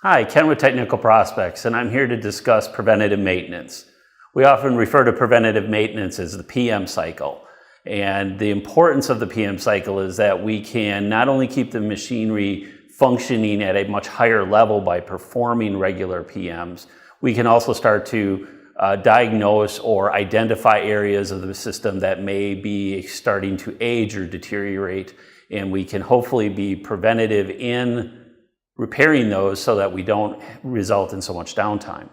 Hi, Ken with Technical Prospects, and I'm here to discuss preventative maintenance. We often refer to preventative maintenance as the PM cycle. And the importance of the PM cycle is that we can not only keep the machinery functioning at a much higher level by performing regular PMs, we can also start to diagnose or identify areas of the system that may be starting to age or deteriorate, and we can hopefully be preventative in repairing those so that we don't result in so much downtime.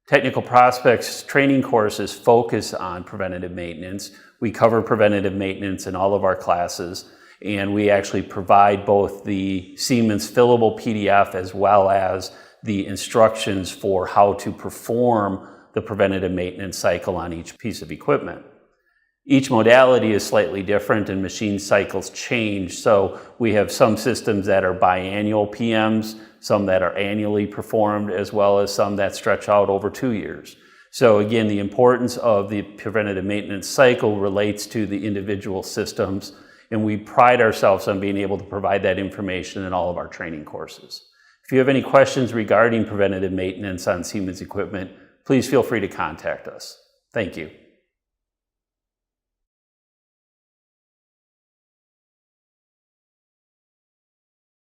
Technical Prospects training courses focus on preventative maintenance. We cover preventative maintenance in all of our classes, and we actually provide both the Siemens fillable PDF as well as the instructions for how to perform the preventative maintenance cycle on each piece of equipment. Each modality is slightly different and machine cycles change, so we have some systems that are biannual PMs, some that are annually performed, as well as some that stretch out over 2 years. So again, the importance of the preventative maintenance cycle relates to the individual systems, and we pride ourselves on being able to provide that information in all of our training courses. If you have any questions regarding preventative maintenance on Siemens equipment, please feel free to contact us. Thank you.